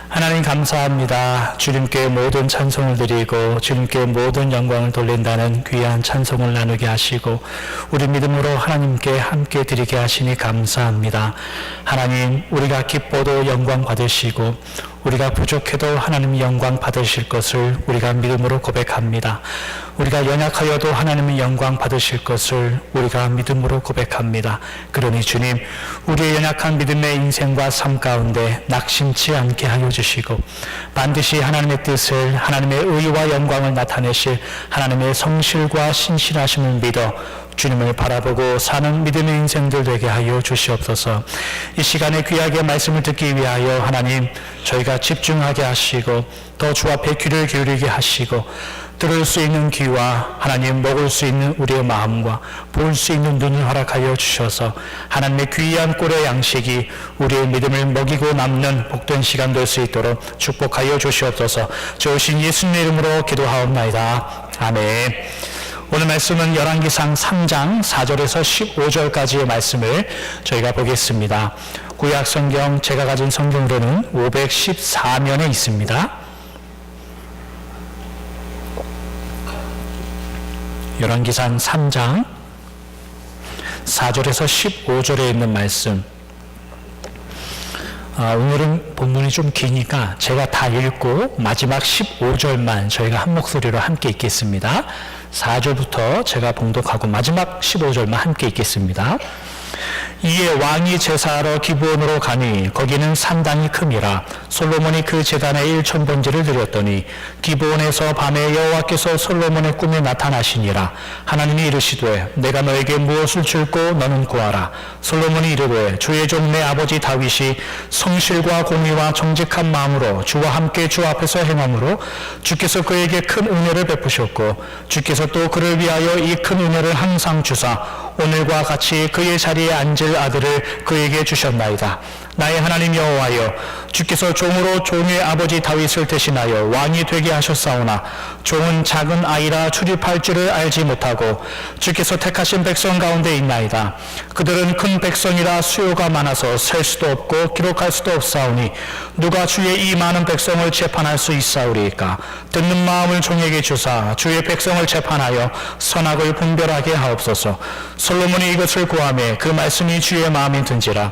하나님 감사합니다. 주님께 모든 찬송을 드리고 주님께 모든 영광을 돌린다는 귀한 찬송을 나누게 하시고 우리 믿음으로 하나님께 함께 드리게 하시니 감사합니다. 하나님, 우리가 기뻐도 영광 받으시고 우리가 부족해도 하나님 영광 받으실 것을 우리가 믿음으로 고백합니다. 우리가 연약하여도 하나님의 영광 받으실 것을 우리가 믿음으로 고백합니다. 그러니 주님, 우리의 연약한 믿음의 인생과 삶 가운데 낙심치 않게 하여 주시고 반드시 하나님의 뜻을, 하나님의 의와 영광을 나타내실 하나님의 성실과 신실하심을 믿어 주님을 바라보고 사는 믿음의 인생들 되게 하여 주시옵소서. 이 시간에 귀하게 말씀을 듣기 위하여 하나님, 저희가 집중하게 하시고 더 주 앞에 귀를 기울이게 하시고 들을 수 있는 귀와 하나님 먹을 수 있는 우리의 마음과 볼 수 있는 눈을 허락하여 주셔서 하나님의 귀한 꼴의 양식이 우리의 믿음을 먹이고 남는 복된 시간 될 수 있도록 축복하여 주시옵소서. 좋으신 예수님의 이름으로 기도하옵나이다. 아멘. 오늘 말씀은 열왕기상 3장 4절에서 15절까지의 말씀을 저희가 보겠습니다. 구약 성경, 제가 가진 성경으로는 514면에 있습니다. 열왕기상 3장 4절에서 15절에 있는 말씀. 오늘은 본문이 좀 기니까 제가 다 읽고 마지막 15절만 저희가 한 목소리로 함께 읽겠습니다. 4절부터 제가 봉독하고 마지막 15절만 함께 읽겠습니다. 이에 왕이 제사하러 기브온으로 가니 거기는 산당이 큼이라. 솔로몬이 그 제단에 1,000번제를 드렸더니 기브온에서 밤에 여호와께서 솔로몬의 꿈에 나타나시니라. 하나님이 이르시되 내가 너에게 무엇을 줄고 너는 구하라. 솔로몬이 이르되 주의 종 내 아버지 다윗이 성실과 공의와 정직한 마음으로 주와 함께 주 앞에서 행함으로 주께서 그에게 큰 은혜를 베푸셨고 주께서 또 그를 위하여 이 큰 은혜를 항상 주사 오늘과 같이 그의 자리에 앉을 아들을 그에게 주셨나이다. 나의 하나님 여호와여, 주께서 종으로 종의 아버지 다윗을 대신하여 왕이 되게 하셨사오나 종은 작은 아이라 출입할 줄을 알지 못하고 주께서 택하신 백성 가운데 있나이다. 그들은 큰 백성이라 수요가 많아서 셀 수도 없고 기록할 수도 없사오니 누가 주의 이 많은 백성을 재판할 수 있사오리이까. 듣는 마음을 종에게 주사 주의 백성을 재판하여 선악을 분별하게 하옵소서. 솔로몬이 이것을 구하매 그 말씀이 주의 마음에 든지라.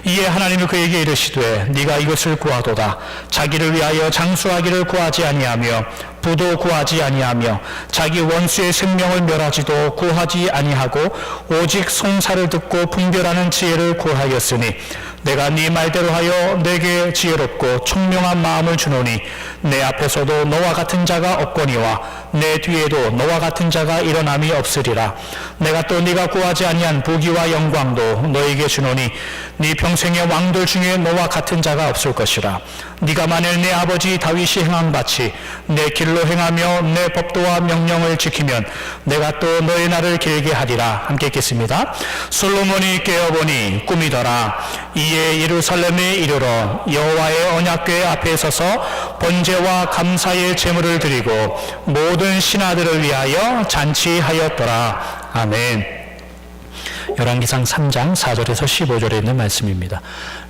이에 하나님이 그에게 이르시되 네가 이것을 구하도다. 자기를 위하여 장수하기를 구하지 아니하며 부도 구하지 아니하며 자기 원수의 생명을 멸하지도 구하지 아니하고 오직 송사를 듣고 분별하는 지혜를 구하였으니 내가 네 말대로 하여 내게 지혜롭고 총명한 마음을 주노니 내 앞에서도 너와 같은 자가 없거니와 내 뒤에도 너와 같은 자가 일어남이 없으리라. 내가 또 네가 구하지 아니한 부귀와 영광도 너에게 주노니 네 평생의 왕들 중에 너와 같은 자가 없을 것이라. 네가 만일 내 아버지 다윗이 행한 같이 내 길로 행하며 내 법도와 명령을 지키면 내가 또 너의 날을 길게 하리라. 함께 읽겠습니다. 솔로몬이 깨어보니 꿈이더라. 이에 예루살렘에 이르러 여호와의 언약궤 앞에 서서 번제와 감사의 제물을 드리고 모든 신하들을 위하여 잔치하였더라. 아멘. 열왕기상 3장 4절에서 15절에 있는 말씀입니다.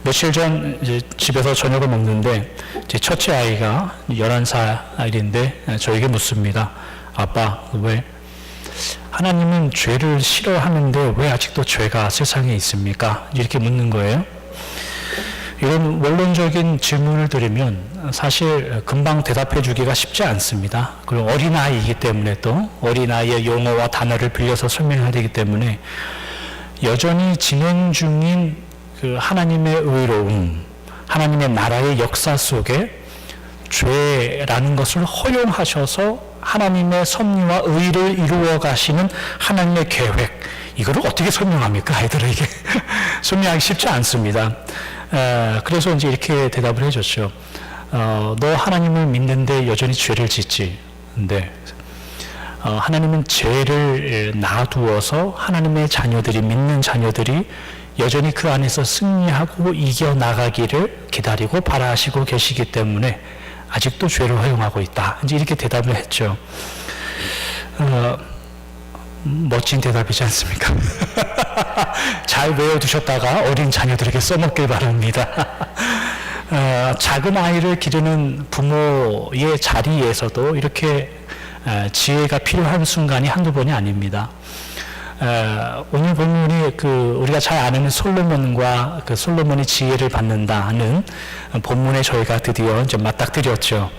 며칠 전 이제 집에서 저녁을 먹는데 제 첫째 아이가 11살인데 저에게 묻습니다. 아빠, 왜 하나님은 죄를 싫어하는데 왜 아직도 죄가 세상에 있습니까? 이렇게 묻는 거예요. 이런 원론적인 질문을 드리면 사실 금방 대답해 주기가 쉽지 않습니다. 그리고 어린아이이기 때문에 또 어린아이의 용어와 단어를 빌려서 설명해야 되기 때문에 여전히 진행 중인 그 하나님의 의로움, 하나님의 나라의 역사 속에 죄라는 것을 허용하셔서 하나님의 섭리와 의를 이루어 가시는 하나님의 계획, 이거를 어떻게 설명합니까? 아이들에게 설명하기 쉽지 않습니다. 그래서 이제 이렇게 대답을 해줬죠. 너 하나님을 믿는데 여전히 죄를 짓지. 근데 하나님은 죄를 놔두어서 하나님의 자녀들이, 믿는 자녀들이 여전히 그 안에서 승리하고 이겨나가기를 기다리고 바라시고 계시기 때문에 아직도 죄를 허용하고 있다. 이제 이렇게 대답을 했죠. 멋진 대답이지 않습니까? 잘 외워두셨다가 어린 자녀들에게 써먹길 바랍니다. 작은 아이를 기르는 부모의 자리에서도 이렇게 지혜가 필요한 순간이 한두 번이 아닙니다. 오늘 본문이 우리가 잘 아는 솔로몬과 솔로몬이 지혜를 받는다는 본문에 저희가 드디어 이제 맞닥뜨렸죠.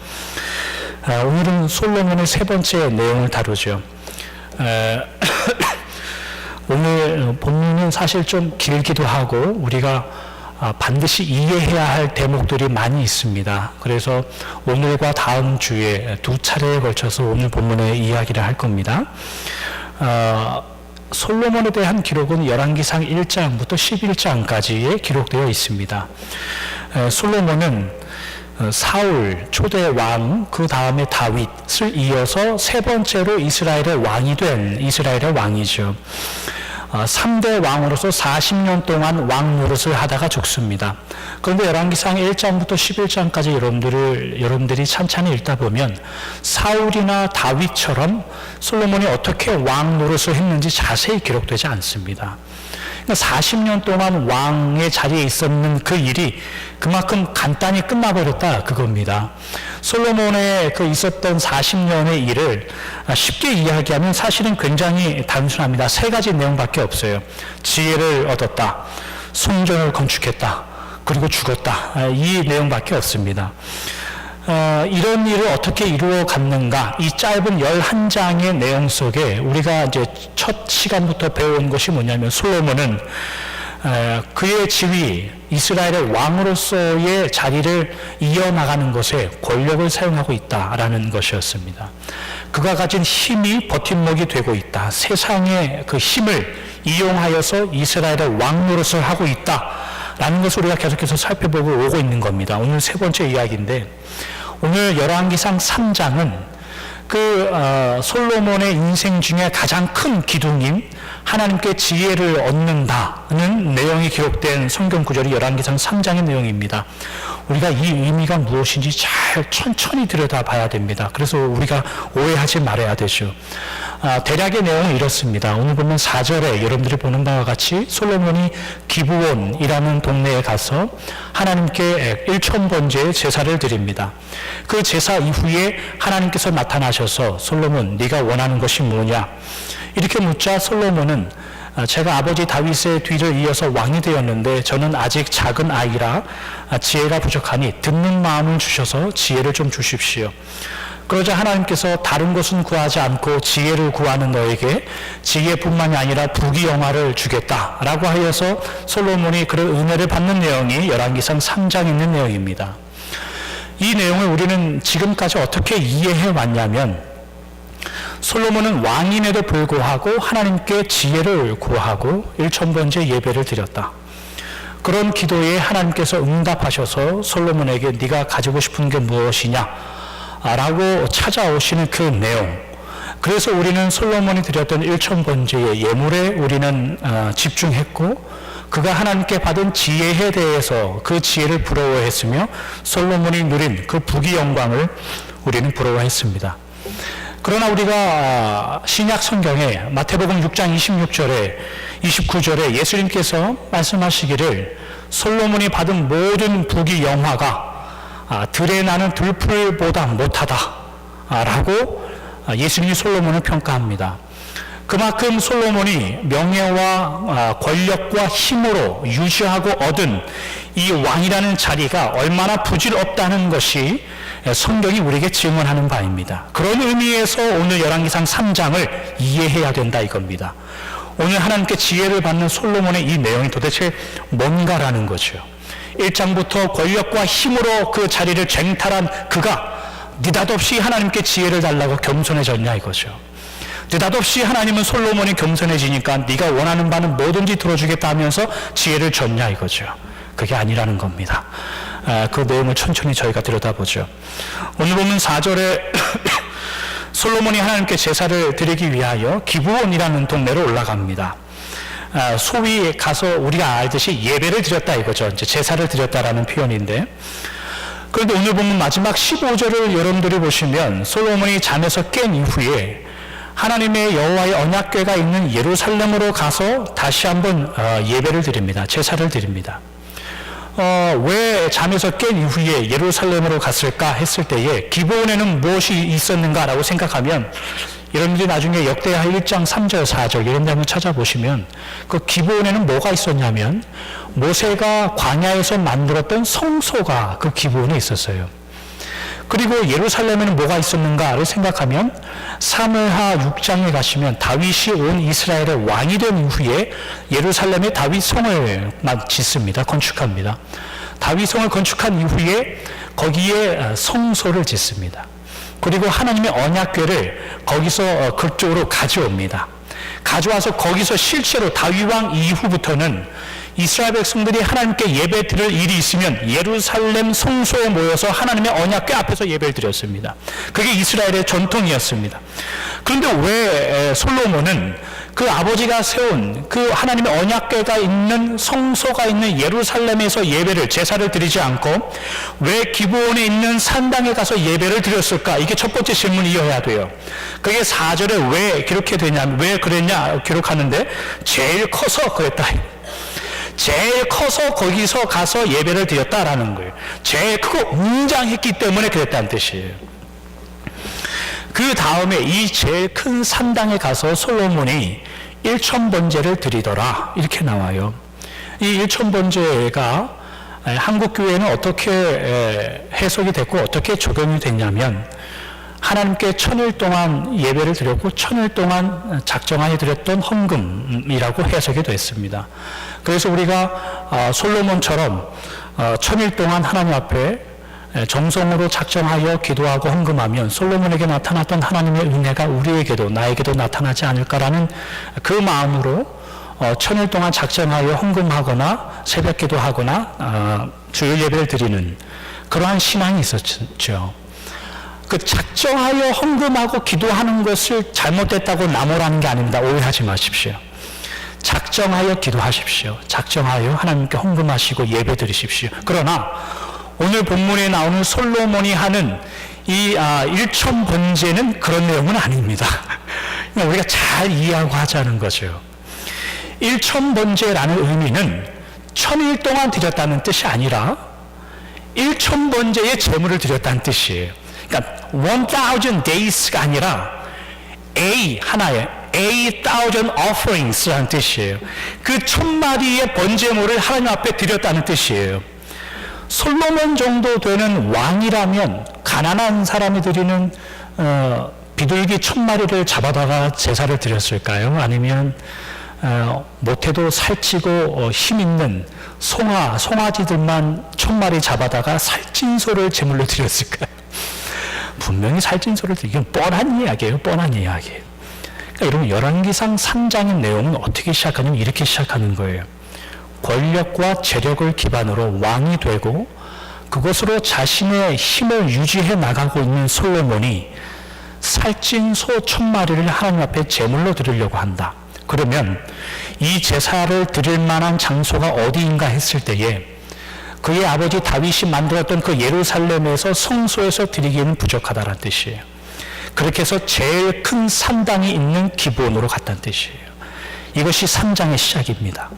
오늘은 솔로몬의 세 번째 내용을 다루죠. 오늘 본문은 사실 좀 길기도 하고 우리가 반드시 이해해야 할 대목들이 많이 있습니다. 그래서 오늘과 다음 주에 두 차례에 걸쳐서 오늘 본문의 이야기를 할 겁니다. 솔로몬에 대한 기록은 열왕기상 1장부터 11장까지에 기록되어 있습니다. 솔로몬은 사울 초대 왕, 그 다음에 다윗을 이어서 세 번째로 이스라엘의 왕이 된 이스라엘의 왕이죠. 3대 왕으로서 40년 동안 왕 노릇을 하다가 죽습니다. 그런데 열왕기상 1장부터 11장까지 여러분들이 찬찬히 읽다 보면 사울이나 다윗처럼 솔로몬이 어떻게 왕 노릇을 했는지 자세히 기록되지 않습니다. 40년 동안 왕의 자리에 있었는 그 일이 그만큼 간단히 끝나버렸다 그겁니다. 솔로몬의 있었던 40년의 일을 쉽게 이야기하면 사실은 굉장히 단순합니다. 세 가지 내용밖에 없어요. 지혜를 얻었다, 성전을 건축했다, 그리고 죽었다. 이 내용밖에 없습니다. 이런 일을 어떻게 이루어 갔는가, 이 짧은 11장의 내용 속에 우리가 이제 첫 시간부터 배운 것이 뭐냐면 솔로몬은 그의 지위, 이스라엘의 왕으로서의 자리를 이어나가는 것에 권력을 사용하고 있다라는 것이었습니다. 그가 가진 힘이 버팀목이 되고 있다. 세상의 그 힘을 이용하여서 이스라엘의 왕 노릇을 하고 있다라는 것을 우리가 계속해서 살펴보고 오고 있는 겁니다. 오늘 세 번째 이야기인데, 오늘 열왕기상 3장은 솔로몬의 인생 중에 가장 큰 기둥인 하나님께 지혜를 얻는다는 내용이 기록된 성경 구절이 열왕기상 3장의 내용입니다. 우리가 이 의미가 무엇인지 잘 천천히 들여다봐야 됩니다. 그래서 우리가 오해하지 말아야 되죠. 대략의 내용은 이렇습니다. 오늘 보면 4절에 여러분들이 보는 바와 같이 솔로몬이 기브온이라는 동네에 가서 하나님께 1000번제의 제사를 드립니다. 그 제사 이후에 하나님께서 나타나셔서 솔로몬, 네가 원하는 것이 뭐냐? 이렇게 묻자 솔로몬은 제가 아버지 다윗의 뒤를 이어서 왕이 되었는데 저는 아직 작은 아이라 지혜가 부족하니 듣는 마음을 주셔서 지혜를 좀 주십시오. 그러자 하나님께서 다른 것은 구하지 않고 지혜를 구하는 너에게 지혜뿐만이 아니라 부귀영화를 주겠다라고 하여서 솔로몬이 그런 은혜를 받는 내용이 열왕기상 3장에 있는 내용입니다. 이 내용을 우리는 지금까지 어떻게 이해해 왔냐면, 솔로몬은 왕임에도 불구하고 하나님께 지혜를 구하고 1000번째 예배를 드렸다. 그런 기도에 하나님께서 응답하셔서 솔로몬에게 네가 가지고 싶은 게 무엇이냐? 라고 찾아오시는 그 내용. 그래서 우리는 솔로몬이 드렸던 1000번째의 예물에 우리는 집중했고, 그가 하나님께 받은 지혜에 대해서 그 지혜를 부러워했으며 솔로몬이 누린 그 부귀 영광을 우리는 부러워했습니다. 그러나 우리가 신약 성경에 마태복음 6장 26절에 29절에 예수님께서 말씀하시기를 솔로몬이 받은 모든 부귀 영화가 들에 나는 들풀보다 못하다 라고 예수님이 솔로몬을 평가합니다. 그만큼 솔로몬이 명예와 권력과 힘으로 유지하고 얻은 이 왕이라는 자리가 얼마나 부질없다는 것이 성경이 우리에게 증언하는 바입니다. 그런 의미에서 오늘 열왕기상 3장을 이해해야 된다 이겁니다. 오늘 하나님께 지혜를 받는 솔로몬의 이 내용이 도대체 뭔가라는 거죠. 1장부터 권력과 힘으로 그 자리를 쟁탈한 그가 느닷없이 하나님께 지혜를 달라고 겸손해졌냐 이거죠. 느닷없이 하나님은 솔로몬이 겸손해지니까 네가 원하는 바는 뭐든지 들어주겠다 하면서 지혜를 줬냐 이거죠. 그게 아니라는 겁니다. 그 내용을 천천히 저희가 들여다보죠. 오늘 보면 4절에 솔로몬이 하나님께 제사를 드리기 위하여 기브온이라는 동네로 올라갑니다. 소위 가서 우리가 알듯이 예배를 드렸다 이거죠. 이제 제사를 드렸다라는 표현인데, 그런데 오늘 보면 마지막 15절을 여러분들이 보시면 솔로몬이 잠에서 깬 이후에 하나님의 여호와의 언약궤가 있는 예루살렘으로 가서 다시 한번 예배를 드립니다. 제사를 드립니다. 왜 잠에서 깬 이후에 예루살렘으로 갔을까 했을 때에 기브온에는 무엇이 있었는가라고 생각하면 여러분들이 나중에 역대하 1장 3절 4절 이런 데 한번 찾아보시면 그 기브온에는 뭐가 있었냐면 모세가 광야에서 만들었던 성소가 그 기브온에 있었어요. 그리고 예루살렘에는 뭐가 있었는가를 생각하면 사무엘하 6장에 가시면 다윗이 온 이스라엘의 왕이 된 이후에 예루살렘에 다윗 성을 짓습니다. 건축합니다. 다윗 성을 건축한 이후에 거기에 성소를 짓습니다. 그리고 하나님의 언약궤를 거기서 그쪽으로 가져옵니다. 가져와서 거기서 실제로 다윗 왕 이후부터는 이스라엘 백성들이 하나님께 예배 드릴 일이 있으면 예루살렘 성소에 모여서 하나님의 언약궤 앞에서 예배를 드렸습니다. 그게 이스라엘의 전통이었습니다. 그런데 왜 솔로몬은 그 아버지가 세운 그 하나님의 언약궤가 있는 성소가 있는 예루살렘에서 예배를 제사를 드리지 않고 왜 기브온에 있는 산당에 가서 예배를 드렸을까? 이게 첫 번째 질문이어야 돼요. 그게 4절에 왜 그렇게 되냐면 왜 그랬냐 기록하는데 제일 커서 그랬다. 제일 커서 거기서 가서 예배를 드렸다라는 거예요. 제일 크고 웅장했기 때문에 그랬다는 뜻이에요. 그 다음에 이 제일 큰 산당에 가서 솔로몬이 1,000번제를 드리더라 이렇게 나와요. 이 1,000번제가 한국 교회는 어떻게 해석이 됐고 어떻게 적용이 됐냐면 하나님께 1000일 동안 예배를 드렸고 1000일 동안 작정하여 드렸던 헌금이라고 해석이 됐습니다. 그래서 우리가 솔로몬처럼 1000일 동안 하나님 앞에 정성으로 작정하여 기도하고 헌금하면 솔로몬에게 나타났던 하나님의 은혜가 우리에게도 나에게도 나타나지 않을까라는 그 마음으로 1000일 동안 작정하여 헌금하거나 새벽 기도하거나 주일 예배를 드리는 그러한 신앙이 있었죠. 그 작정하여 헌금하고 기도하는 것을 잘못됐다고 나무라는 게 아닙니다. 오해하지 마십시오. 작정하여 기도하십시오. 작정하여 하나님께 헌금하시고 예배 드리십시오. 그러나 오늘 본문에 나오는 솔로몬이 하는 이 1,000번제는 그런 내용은 아닙니다. 우리가 잘 이해하고 하자는 거죠. 1,000번제라는 의미는 1000일 동안 드렸다는 뜻이 아니라 1,000번제의 제물을 드렸다는 뜻이에요. 그러니까 1,000 days가 아니라 하나의 1,000 offerings라는 뜻이에요. 그 1000마리의 번제물을 하나님 앞에 드렸다는 뜻이에요. 솔로몬 정도 되는 왕이라면 가난한 사람이 드리는 비둘기 1000마리를 잡아다가 제사를 드렸을까요? 아니면 못해도 살찌고 힘 있는 송아지들만 1000마리 잡아다가 살찐 소를 제물로 드렸을까요? 분명히 살찐 소를 드리긴 뻔한 이야기예요. 뻔한 이야기예요. 그러니까 여러분 열왕기상 3장의 내용은 어떻게 시작하냐면 이렇게 시작하는 거예요. 권력과 재력을 기반으로 왕이 되고 그것으로 자신의 힘을 유지해 나가고 있는 솔로몬이 살찐 소 1000마리를 하나님 앞에 제물로 드리려고 한다. 그러면 이 제사를 드릴 만한 장소가 어디인가 했을 때에 그의 아버지 다윗이 만들었던 그 예루살렘에서 성소에서 드리기에는 부족하다는 뜻이에요. 그렇게 해서 제일 큰 산당이 있는 기브온으로 갔다는 뜻이에요. 이것이 3장의 시작입니다.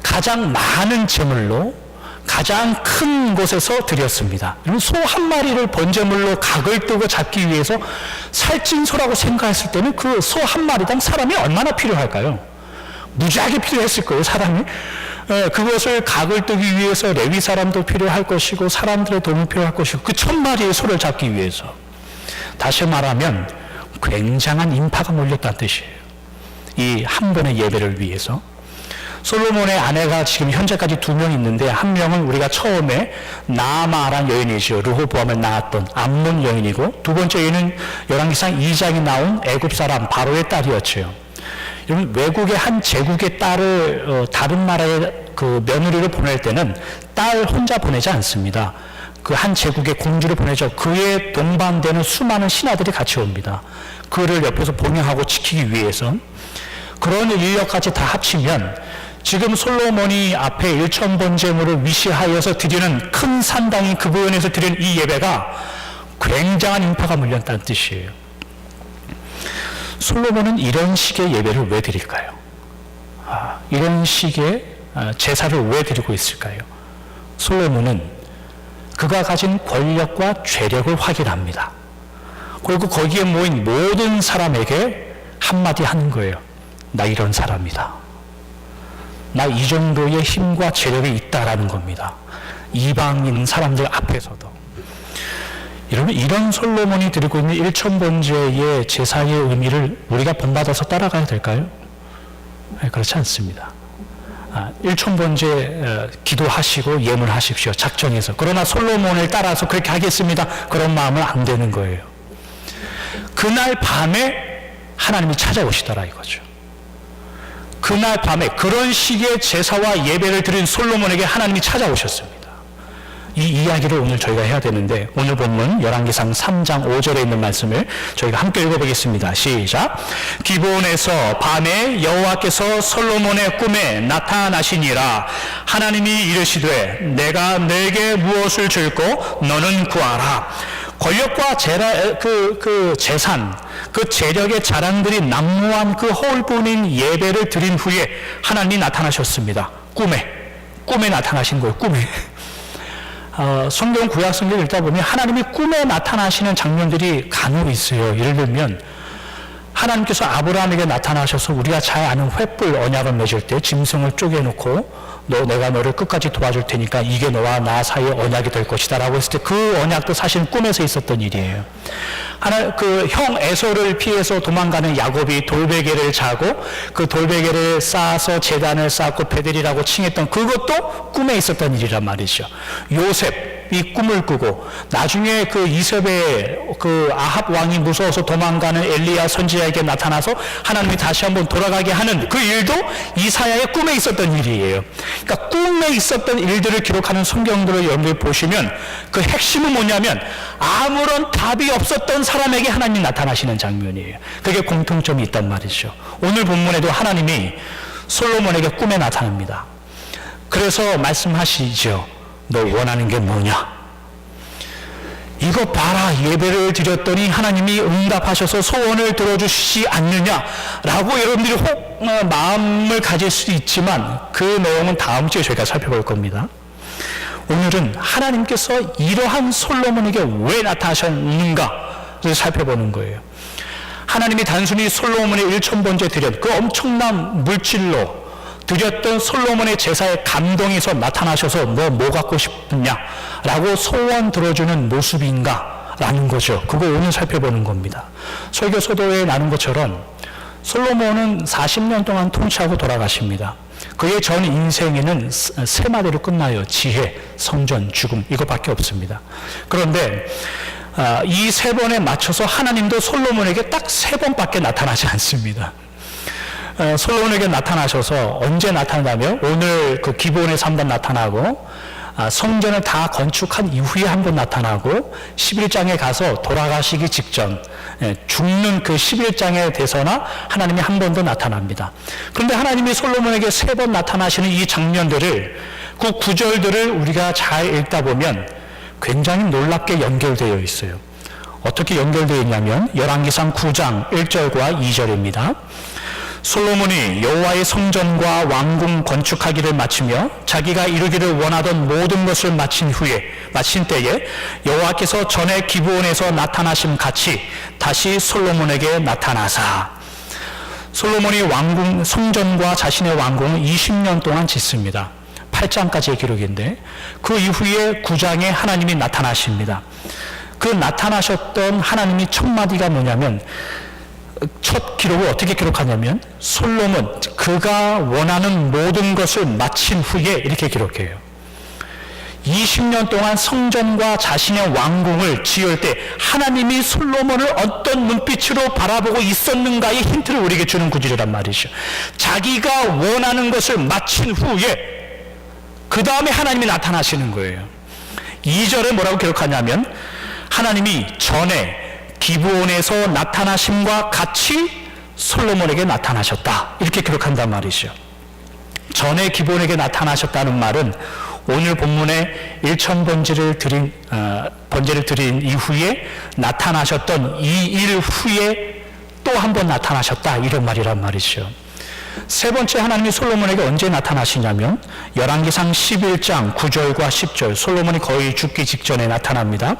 가장 많은 제물로 가장 큰 곳에서 드렸습니다. 소 한 마리를 번제물로 각을 뜨고 잡기 위해서 살찐 소라고 생각했을 때는 그 소 한 마리당 사람이 얼마나 필요할까요? 무지하게 필요했을 거예요, 사람이. 그것을 각을 뜨기 위해서 레위 사람도 필요할 것이고 사람들의 도움이 필요할 것이고 그 1000마리의 소를 잡기 위해서. 다시 말하면 굉장한 인파가 몰렸다는 뜻이에요. 이 한 번의 예배를 위해서. 솔로몬의 아내가 지금 현재까지 2명 있는데 한 명은 우리가 처음에 나아마란 여인이죠. 르호보암을 낳았던 암몬 여인이고 두 번째 여인은 열왕기상 2장이 나온 애굽 사람 바로의 딸이었죠. 여러분 외국의 한 제국의 딸을 다른 나라에 그 며느리를 보낼 때는 딸 혼자 보내지 않습니다. 그 한 제국의 공주를 보내죠. 그에 동반되는 수많은 신하들이 같이 옵니다. 그를 옆에서 봉양하고 지키기 위해서. 그런 인력까지 다 합치면 지금 솔로몬이 앞에 1,000번제물을 위시하여서 드리는 큰 산당인 그 부근에서 드리는 이 예배가 굉장한 인파가 몰렸다는 뜻이에요. 솔로몬은 이런 식의 예배를 왜 드릴까요? 이런 식의 제사를 왜 드리고 있을까요? 솔로몬은 그가 가진 권력과 죄력을 확인합니다. 그리고 거기에 모인 모든 사람에게 한마디 하는 거예요. 나 이런 사람이다. 나 이 정도의 힘과 재력이 있다라는 겁니다. 이방인 사람들 앞에서도. 여러분, 이런 솔로몬이 드리고 있는 일천번제의 제사의 의미를 우리가 본받아서 따라가야 될까요? 그렇지 않습니다. 일천번제 기도하시고 예물하십시오. 작정해서. 그러나 솔로몬을 따라서 그렇게 하겠습니다. 그런 마음은 안 되는 거예요. 그날 밤에 하나님이 찾아오시더라 이거죠. 그날 밤에 그런 식의 제사와 예배를 드린 솔로몬에게 하나님이 찾아오셨습니다. 이 이야기를 오늘 저희가 해야 되는데, 오늘 본문 열왕기상 3장 5절에 있는 말씀을 저희가 함께 읽어보겠습니다. 시작. 기브온에서 밤에 여호와께서 솔로몬의 꿈에 나타나시니라. 하나님이 이르시되 내가 내게 무엇을 줄고 너는 구하라. 권력과 재산, 그 재력의 자랑들이 난무한 그 허울뿐인 예배를 드린 후에 하나님이 나타나셨습니다. 꿈에 나타나신 거예요. 꿈에. 성경, 구약 성경 읽다 보면 하나님이 꿈에 나타나시는 장면들이 간혹 있어요. 예를 들면 하나님께서 아브라함에게 나타나셔서 우리가 잘 아는 횃불 언약을 맺을 때 짐승을 쪼개놓고 내가 너를 끝까지 도와줄 테니까 이게 너와 나 사이의 언약이 될 것이다 라고 했을 때 그 언약도 사실은 꿈에서 있었던 일이에요. 그 형 에서를 피해서 도망가는 야곱이 돌베개를 자고 그 돌베개를 쌓아서 제단을 쌓고 베델이라고 칭했던 그것도 꿈에 있었던 일이란 말이죠. 요셉이 꿈을 꾸고 나중에 그 이셉의 그 아합 왕이 무서워서 도망가는 엘리야 선지자에게 나타나서 하나님이 다시 한번 돌아가게 하는 그 일도 이사야의 꿈에 있었던 일이에요. 그러니까 꿈에 있었던 일들을 기록하는 성경들을 여러분들이 보시면 그 핵심은 뭐냐면 아무런 답이 없었던 사람에게 하나님이 나타나시는 장면이에요. 그게 공통점이 있단 말이죠. 오늘 본문에도 하나님이 솔로몬에게 꿈에 나타납니다. 그래서 말씀하시죠. 너 원하는 게 뭐냐? 이거 봐라, 예배를 드렸더니 하나님이 응답하셔서 소원을 들어주시지 않느냐라고 여러분들이 마음을 가질 수도 있지만 그 내용은 다음 주에 저희가 살펴볼 겁니다. 오늘은 하나님께서 이러한 솔로몬에게 왜 나타나셨는가를 살펴보는 거예요. 하나님이 단순히 솔로몬의 일천번제 드렸 그 엄청난 물질로 드렸던 솔로몬의 제사에 감동해서 나타나셔서 너 뭐 갖고 싶냐 라고 소원 들어주는 모습인가 라는 거죠. 그거 오늘 살펴보는 겁니다. 설교 서도에 나눈 것처럼 솔로몬은 40년 동안 통치하고 돌아가십니다. 그의 전 인생에는 세 마디로 끝나요. 지혜, 성전, 죽음, 이것밖에 없습니다. 그런데 이 세 번에 맞춰서 하나님도 솔로몬에게 딱 세 번밖에 나타나지 않습니다. 솔로몬에게 나타나셔서 언제 나타나냐면 오늘 그 기브온에서 한 번 나타나고 성전을 다 건축한 이후에 한 번 나타나고 11장에 가서 돌아가시기 직전 죽는 그 11장에 돼서나 하나님이 한 번 더 나타납니다. 그런데 하나님이 솔로몬에게 세 번 나타나시는 이 장면들을 그 구절들을 우리가 잘 읽다 보면 굉장히 놀랍게 연결되어 있어요. 어떻게 연결되어 있냐면 열왕기상 9장 1절과 2절입니다. 솔로몬이 여호와의 성전과 왕궁 건축하기를 마치며 자기가 이루기를 원하던 모든 것을 마친 때에 여호와께서 전에 기브온에서 나타나심 같이 다시 솔로몬에게 나타나사. 솔로몬이 왕궁 성전과 자신의 왕궁을 20년 동안 짓습니다. 8장까지의 기록인데 그 이후에 9장에 하나님이 나타나십니다. 그 나타나셨던 하나님이 첫 마디가 뭐냐면 첫 기록을 어떻게 기록하냐면 솔로몬 그가 원하는 모든 것을 마친 후에 이렇게 기록해요. 20년 동안 성전과 자신의 왕궁을 지을 때 하나님이 솔로몬을 어떤 눈빛으로 바라보고 있었는가의 힌트를 우리에게 주는 구절이란 말이죠. 자기가 원하는 것을 마친 후에 그 다음에 하나님이 나타나시는 거예요. 2절에 뭐라고 기록하냐면 하나님이 전에 기브온에서 나타나심과 같이 솔로몬에게 나타나셨다. 이렇게 기록한단 말이죠. 전에 기브온에게 나타나셨다는 말은 오늘 본문에 일천번제를 드린 이후에 나타나셨던 이 일 후에 또 한 번 나타나셨다. 이런 말이란 말이죠. 세 번째 하나님이 솔로몬에게 언제 나타나시냐면 열왕기상 11장 9절과 10절, 솔로몬이 거의 죽기 직전에 나타납니다.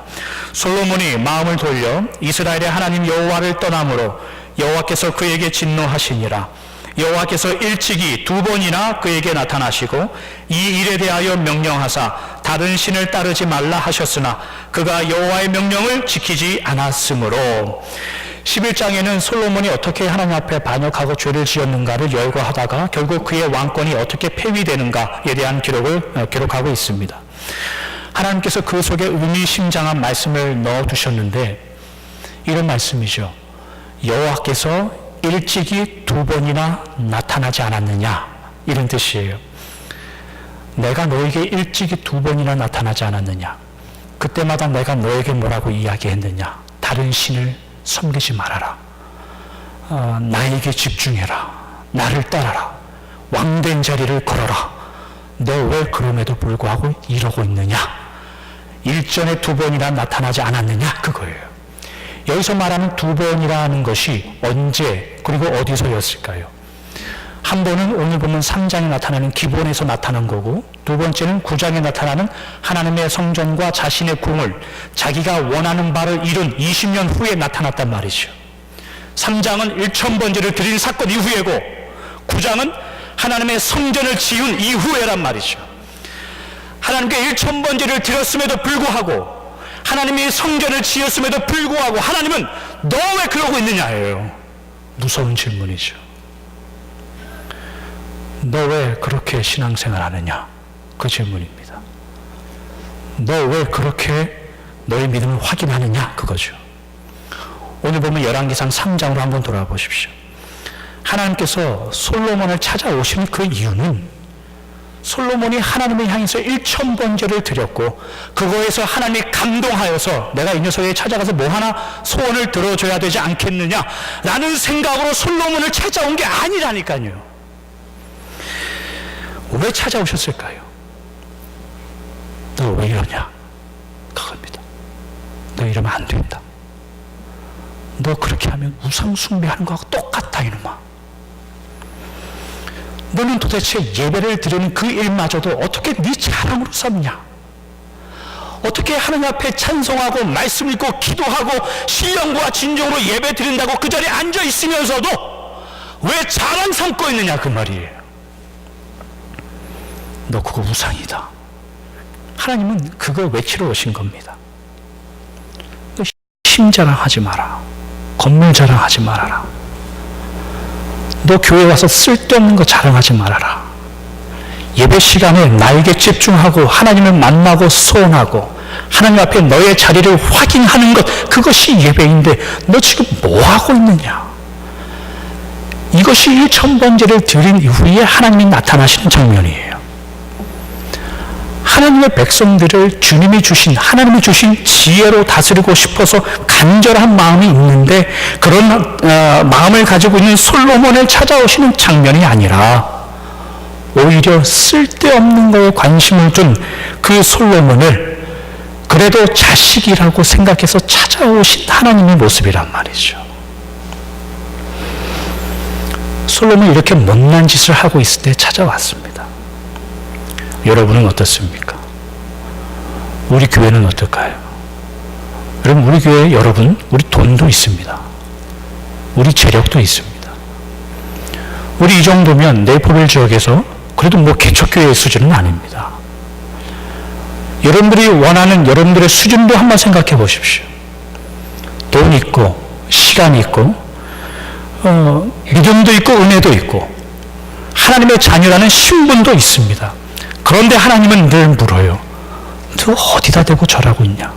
솔로몬이 마음을 돌려 이스라엘의 하나님 여호와를 떠남으로 여호와께서 그에게 진노하시니라. 여호와께서 일찍이 2번이나 그에게 나타나시고 이 일에 대하여 명령하사 다른 신을 따르지 말라 하셨으나 그가 여호와의 명령을 지키지 않았으므로. 11장에는 솔로몬이 어떻게 하나님 앞에 반역하고 죄를 지었는가를 열거하다가 결국 그의 왕권이 어떻게 폐위되는가에 대한 기록을 기록하고 있습니다. 하나님께서 그 속에 의미심장한 말씀을 넣어두셨는데 이런 말씀이죠. 여호와께서 일찍이 2번이나 나타나지 않았느냐, 이런 뜻이에요. 내가 너에게 일찍이 2번이나 나타나지 않았느냐, 그때마다 내가 너에게 뭐라고 이야기했느냐, 다른 신을 섬기지 말아라, 나에게 집중해라, 나를 따라라, 왕된 자리를 걸어라. 너 왜 그럼에도 불구하고 이러고 있느냐, 일전에 2번이나 나타나지 않았느냐, 그거예요. 여기서 말하는 2번이라는 것이 언제 그리고 어디서였을까요? 한 번은 오늘 보면 3장에 나타나는 기본에서 나타난 거고, 두 번째는 9장에 나타나는 하나님의 성전과 자신의 궁을 자기가 원하는 바를 이룬 20년 후에 나타났단 말이죠. 3장은 1000번제를 드린 사건 이후에고 9장은 하나님의 성전을 지은 이후에란 말이죠. 하나님께 1000번제를 드렸음에도 불구하고, 하나님이 성전을 지었음에도 불구하고 하나님은 너 왜 그러고 있느냐예요. 무서운 질문이죠. 너 왜 그렇게 신앙생활 하느냐, 그 질문입니다. 너 왜 그렇게 너의 믿음을 확인하느냐, 그거죠. 오늘 보면 열왕기상 3장으로 한번 돌아보십시오. 하나님께서 솔로몬을 찾아오신 그 이유는 솔로몬이 하나님을 향해서 1000번제를 드렸고 그거에서 하나님이 감동하여서 내가 이 녀석에게 찾아가서 뭐 하나 소원을 들어줘야 되지 않겠느냐 라는 생각으로 솔로몬을 찾아온 게 아니라니까요. 왜 찾아오셨을까요? 너 왜 이러냐, 그겁니다. 너 이러면 안 된다. 너 그렇게 하면 우상 숭배하는 거하고 똑같다, 이놈아. 너는 도대체 예배를 드리는 그 일마저도 어떻게 네 자랑으로 삼냐? 어떻게 하나님 앞에 찬송하고 말씀 읽고 기도하고 신령과 진정으로 예배 드린다고 그 자리에 앉아 있으면서도 왜 자랑 삼고 있느냐, 그 말이에요. 너 그거 우상이다. 하나님은 그거 외치러 오신 겁니다. 너 힘 자랑하지 마라. 건물 자랑하지 말아라. 너 교회 와서 쓸데없는 거 자랑하지 말아라. 예배 시간에 나에게 집중하고 하나님을 만나고 소원하고 하나님 앞에 너의 자리를 확인하는 것, 그것이 예배인데 너 지금 뭐 하고 있느냐. 이것이 1000번제를 드린 이후에 하나님이 나타나시는 장면이에요. 하나님의 백성들을 주님이 주신, 하나님이 주신 지혜로 다스리고 싶어서 간절한 마음이 있는데 그런 마음을 가지고 있는 솔로몬을 찾아오시는 장면이 아니라 오히려 쓸데없는 거에 관심을 둔 그 솔로몬을 그래도 자식이라고 생각해서 찾아오신 하나님의 모습이란 말이죠. 솔로몬이 이렇게 못난 짓을 하고 있을 때 찾아왔습니다. 여러분은 어떻습니까? 우리 교회는 어떨까요? 여러분, 우리 교회 여러분, 우리 돈도 있습니다. 우리 재력도 있습니다. 우리 이 정도면 네이포빌 지역에서 그래도 뭐 개척교회의 수준은 아닙니다. 여러분들이 원하는 여러분들의 수준도 한번 생각해 보십시오. 돈 있고 시간 있고 믿음도 있고 은혜도 있고 하나님의 자녀라는 신분도 있습니다. 그런데 하나님은 늘 물어요. 너 어디다 대고 절하고 있냐?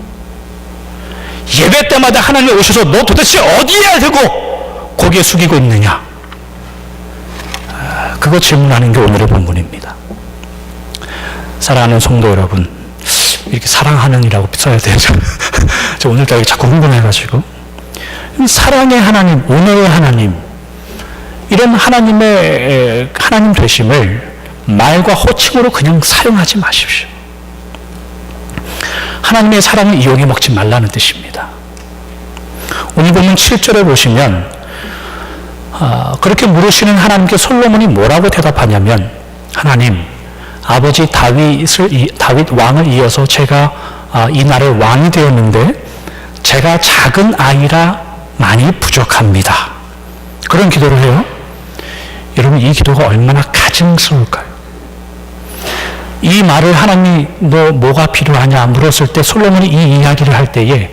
예배 때마다 하나님이 오셔서 너 도대체 어디에 대고 고개 숙이고 있느냐? 그거 질문하는 게 오늘의 본문입니다. 사랑하는 성도 여러분, 이렇게 사랑하는이라고 써야 되죠. 저 오늘따라 자꾸 흥분해가지고. 사랑의 하나님, 은혜의 하나님, 이런 하나님의 하나님 되심을 말과 호칭으로 그냥 사용하지 마십시오. 하나님의 사랑을 이용해 먹지 말라는 뜻입니다. 오늘 보면 7절에 보시면 그렇게 물으시는 하나님께 솔로몬이 뭐라고 대답하냐면, 하나님, 아버지 다윗 왕을 이어서 제가 이 나라의 왕이 되었는데 제가 작은 아이라 많이 부족합니다. 그런 기도를 해요. 여러분, 이 기도가 얼마나 가증스러울까요? 이 말을 하나님이 너 뭐가 필요하냐 물었을 때 솔로몬이 이 이야기를 할 때에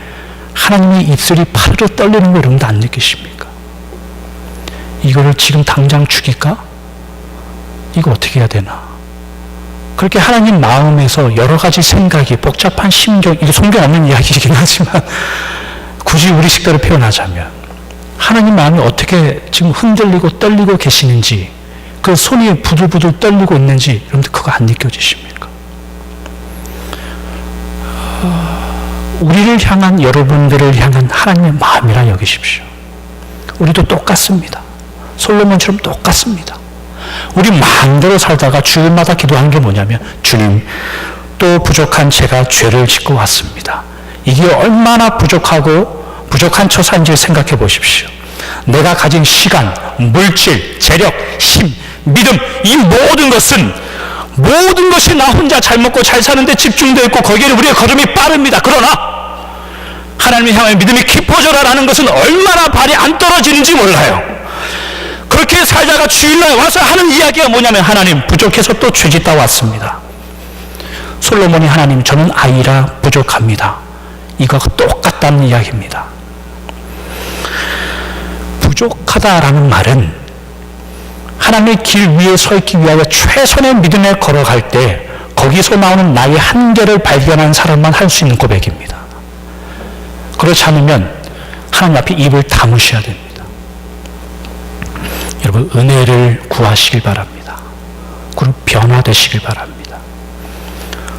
하나님의 입술이 파르르 떨리는 거 여러분도 안 느끼십니까? 이거를 지금 당장 죽일까? 이거 어떻게 해야 되나? 그렇게 하나님 마음에서 여러 가지 생각이, 복잡한 심정, 이게 성경 없는 이야기이긴 하지만 굳이 우리 식대로 표현하자면 하나님 마음이 어떻게 지금 흔들리고 떨리고 계시는지, 그 손이 부들부들 떨리고 있는지 여러분들 그거 안 느껴지십니까? 우리를 향한, 여러분들을 향한 하나님의 마음이라 여기십시오. 우리도 똑같습니다. 솔로몬처럼 똑같습니다. 우리 마음대로 살다가 주일마다 기도하는 게 뭐냐면, 주님, 또 부족한 제가 죄를 짓고 왔습니다. 이게 얼마나 부족한 처사인지 생각해 보십시오. 내가 가진 시간, 물질, 재력, 힘, 믿음, 이 모든 것이 나 혼자 잘 먹고 잘 사는데 집중되어 있고 거기에는 우리의 걸음이 빠릅니다. 그러나 하나님을 향한 믿음이 깊어져라라는 것은 얼마나 발이 안 떨어지는지 몰라요. 그렇게 살다가 주일날 와서 하는 이야기가 뭐냐면, 하나님, 부족해서 또 죄짓다 왔습니다. 솔로몬이 하나님, 저는 아이라 부족합니다. 이거가 똑같다는 이야기입니다. 부족하다라는 말은 하나님의 길 위에 서 있기 위하여 최선의 믿음에 걸어갈 때 거기서 나오는 나의 한계를 발견한 사람만 할 수 있는 고백입니다. 그렇지 않으면 하나님 앞에 입을 다무셔야 됩니다. 여러분, 은혜를 구하시길 바랍니다. 그리고 변화되시길 바랍니다.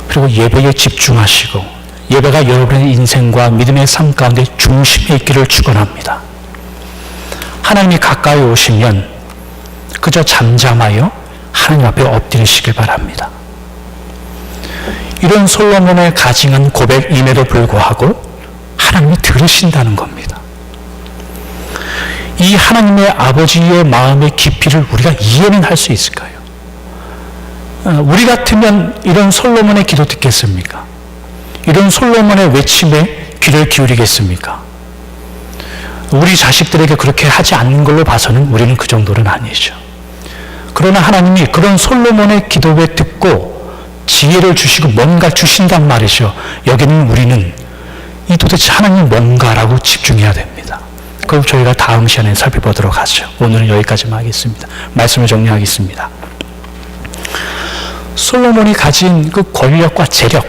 그리고 예배에 집중하시고, 예배가 여러분의 인생과 믿음의 삶 가운데 중심에 있기를 축원합니다. 하나님이 가까이 오시면 그저 잠잠하여 하나님 앞에 엎드리시길 바랍니다. 이런 솔로몬의 가증한 고백임에도 불구하고 하나님이 들으신다는 겁니다. 이 하나님의 아버지의 마음의 깊이를 우리가 이해는 할 수 있을까요? 우리 같으면 이런 솔로몬의 기도 듣겠습니까? 이런 솔로몬의 외침에 귀를 기울이겠습니까? 우리 자식들에게 그렇게 하지 않는 걸로 봐서는 우리는 그 정도는 아니죠. 그러나 하나님이 그런 솔로몬의 기도에 듣고 지혜를 주시고 뭔가 주신단 말이죠. 여기는 우리는 이 도대체 하나님 뭔가라고 집중해야 됩니다. 그럼 저희가 다음 시간에 살펴보도록 하죠. 오늘은 여기까지만 하겠습니다. 말씀을 정리하겠습니다. 솔로몬이 가진 그 권력과 재력,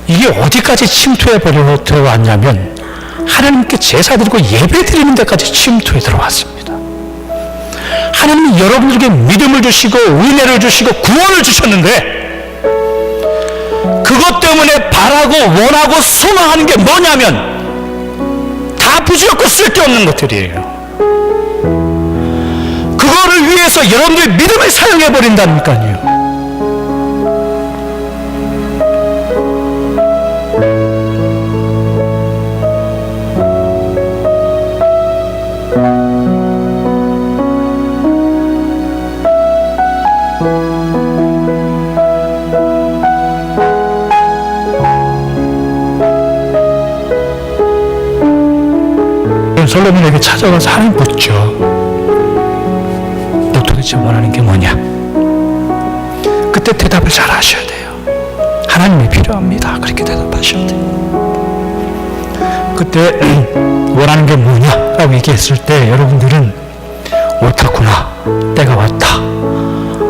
이게 어디까지 침투해 버려 들어왔냐면 하나님께 제사 드리고 예배 드리는 데까지 침투해 들어왔습니다. 하나님이 여러분들에게 믿음을 주시고 은혜를 주시고 구원을 주셨는데, 그것 때문에 바라고 원하고 소망하는 게 뭐냐면 다 부질없고 쓸데없는 것들이에요. 그거를 위해서 여러분들의 믿음을 사용해 버린다니까요. 솔로몬에게 찾아가서 하나님 묻죠. 너 도대체 원하는 게 뭐냐? 그때 대답을 잘 하셔야 돼요. 하나님이 필요합니다. 그렇게 대답하셔야 돼요. 그때 원하는 게 뭐냐? 라고 얘기했을 때 여러분들은 옳다구나, 때가 왔다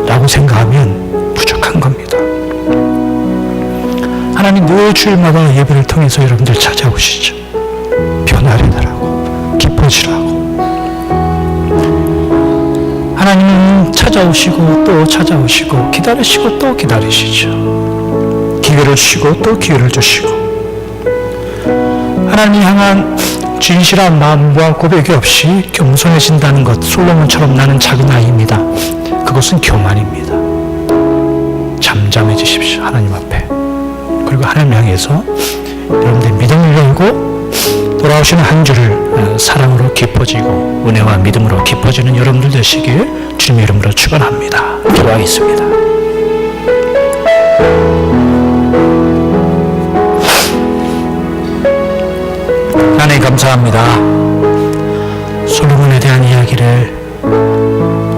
라고 생각하면 부족한 겁니다. 하나님 늘 주일마다 예배를 통해서 여러분들 찾아오시죠. 변화되더라고, 기뻐지라고. 하나님은 찾아오시고 또 찾아오시고 기다리시고 또 기다리시죠. 기회를 주시고 또 기회를 주시고. 하나님이 향한 진실한 마음과 고백이 없이 겸손해진다는 것, 솔로몬처럼 나는 작은 아이입니다. 그것은 교만입니다. 잠잠해지십시오. 하나님 앞에. 그리고 하나님 향해서 여러분들 믿음을 열고 돌아오시는 한 주를 사랑으로 깊어지고 은혜와 믿음으로 깊어지는 여러분들 되시길 주님의 이름으로 축원합니다. 기도하겠습니다. 하나님 감사합니다. 솔로몬에 대한 이야기를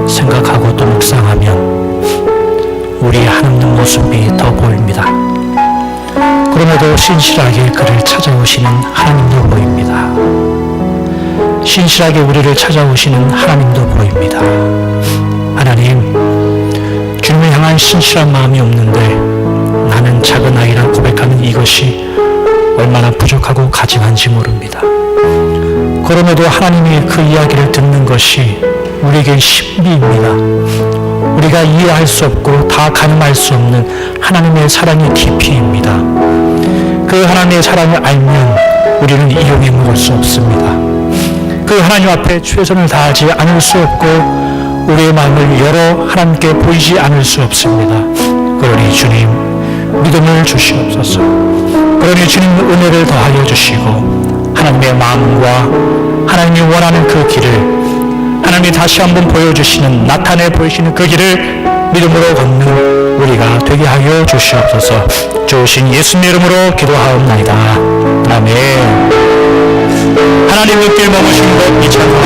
생각하고 또 묵상하면 우리의 한없는 모습이 더 보입니다. 그럼에도 신실하게 그를 찾아오시는 하나님도 보입니다. 신실하게 우리를 찾아오시는 하나님도 보입니다. 하나님, 주님을 향한 신실한 마음이 없는데 나는 작은 아이라 고백하는 이것이 얼마나 부족하고 가증한지 모릅니다. 그럼에도 하나님의 그 이야기를 듣는 것이 우리에게 신비입니다. 우리가 이해할 수 없고 다 가늠할 수 없는 하나님의 사랑의 깊이입니다. 그 하나님의 사랑을 알면 우리는 이용해 먹을 수 없습니다. 그 하나님 앞에 최선을 다하지 않을 수 없고 우리의 마음을 열어 하나님께 보이지 않을 수 없습니다. 그러니 주님, 믿음을 주시옵소서. 그러니 주님, 은혜를 더하여 주시고 하나님의 마음과 하나님이 원하는 그 길을 하나님이 다시 한번 보여주시는, 나타내 보이시는 그 길을 믿음으로 걷는 우리가 되게 하여 주시옵소서. 주신 예수님의 이름으로 기도하옵나이다. 아멘. 하나님의 길 머무신 것 이처럼